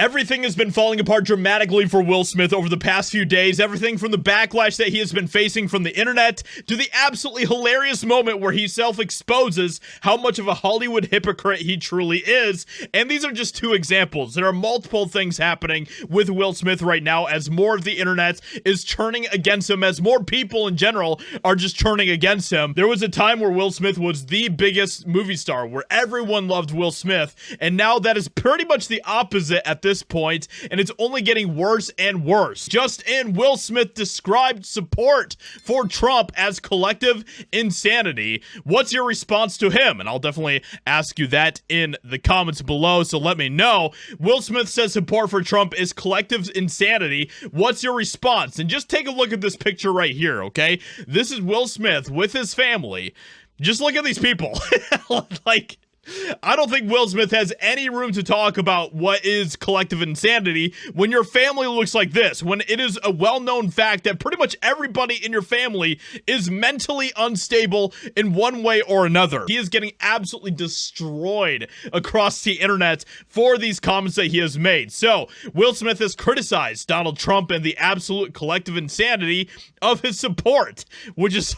Everything has been falling apart dramatically for Will Smith over the past few days. Everything from the backlash that he has been facing from the internet to the absolutely hilarious moment where he self-exposes how much of a Hollywood hypocrite he truly is. And these are just two examples. There are multiple things happening with Will Smith right now as more of the internet is turning against him, as more people in general are just turning against him. There was a time where Will Smith was the biggest movie star, where everyone loved Will Smith, and now that is pretty much the opposite at this point, and it's only getting worse and worse. Just in, Will Smith described support for Trump as collective insanity. What's your response to him? And I'll definitely ask you that in the comments below, so let me know. Will Smith says support for Trump is collective insanity. What's your response? And just take a look at this picture right here, okay? This is Will Smith with his family. Just look at these people. Like, I don't think Will Smith has any room to talk about what is collective insanity when your family looks like this, when it is a well-known fact that pretty much everybody in your family is mentally unstable in one way or another. He is getting absolutely destroyed across the internet for these comments that he has made. So, Will Smith has criticized Donald Trump and the absolute collective insanity of his support, which is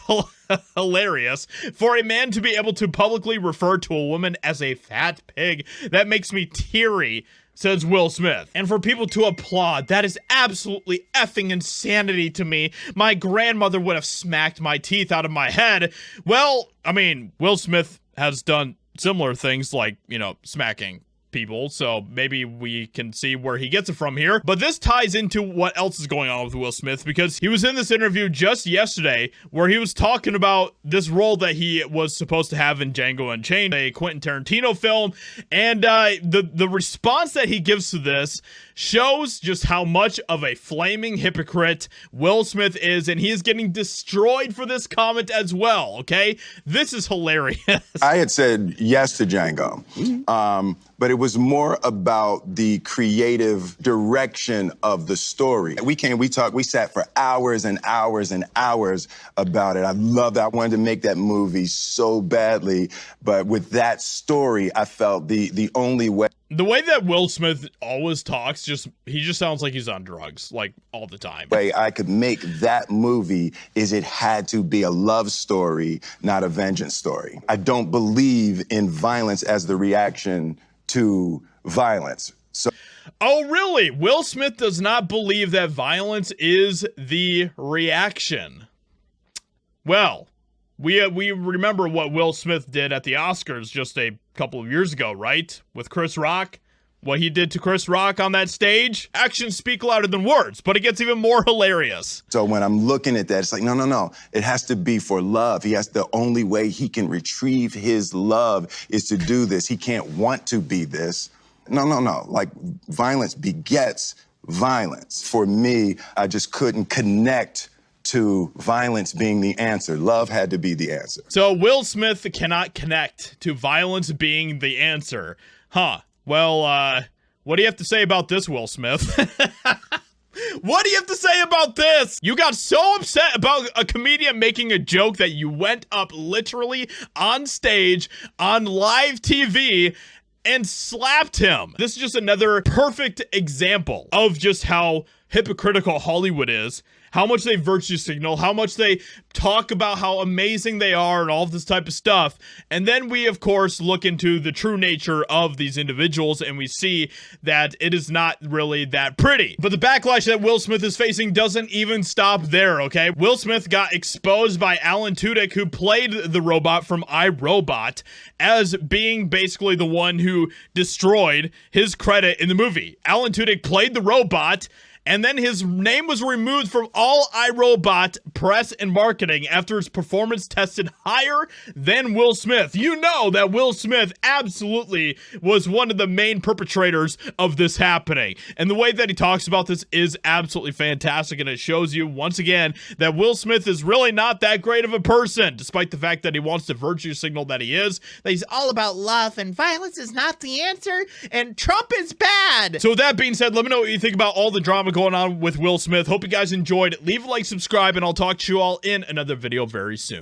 hilarious. For a man to be able to publicly refer to a woman as a fat pig, that makes me teary, says Will Smith. And for people to applaud, that is absolutely effing insanity to me. My grandmother would have smacked my teeth out of my head. Well, I mean, Will Smith has done similar things like, you know, smacking people, so maybe we can see where he gets it from here. But this ties into what else is going on with Will Smith, because he was in this interview just yesterday where he was talking about this role that he was supposed to have in Django Unchained, a Quentin Tarantino film, and the response that he gives to this shows just how much of a flaming hypocrite Will Smith is, and he is getting destroyed for this comment as well, okay? This is hilarious. I had said yes to Django, but it was more about the creative direction of the story. We talked, we sat for hours and hours and hours about it. I loved it. I wanted to make that movie so badly, but with that story, I felt the only way. The way that Will Smith always talks, he just sounds like he's on drugs, like, all the time. Way I could make that movie is it had to be a love story, not a vengeance story. I don't believe in violence as the reaction to violence. So. Oh, really? Will Smith does not believe that violence is the reaction. Well, we remember what Will Smith did at the Oscars just a couple of years ago, right? With Chris Rock. What he did to Chris Rock on that stage. Actions speak louder than words, but it gets even more hilarious. So when I'm looking at that, it's like, no. It has to be for love. The only way he can retrieve his love is to do this. He can't want to be this. No. Like, violence begets violence. For me, I just couldn't connect to violence being the answer. Love had to be the answer. So Will Smith cannot connect to violence being the answer. Huh. Well, what do you have to say about this, Will Smith? What do you have to say about this? You got so upset about a comedian making a joke that you went up literally on stage on live TV and slapped him. This is just another perfect example of just how hypocritical Hollywood is, how much they virtue signal, how much they talk about how amazing they are and all of this type of stuff. And then we, of course, look into the true nature of these individuals and we see that it is not really that pretty. But the backlash that Will Smith is facing doesn't even stop there, okay? Will Smith got exposed by Alan Tudyk, who played the robot from iRobot, as being basically the one who destroyed his credit in the movie. Alan Tudyk played the robot, and then his name was removed from all iRobot press and marketing after his performance tested higher than Will Smith. You know that Will Smith absolutely was one of the main perpetrators of this happening. And the way that he talks about this is absolutely fantastic, and it shows you, once again, that Will Smith is really not that great of a person, despite the fact that he wants to virtue signal that he is, that he's all about love and violence is not the answer, and Trump is bad. So with that being said, let me know what you think about all the drama going on with Will Smith. Hope you guys enjoyed. Leave a like, subscribe, and I'll talk to you all in another video very soon.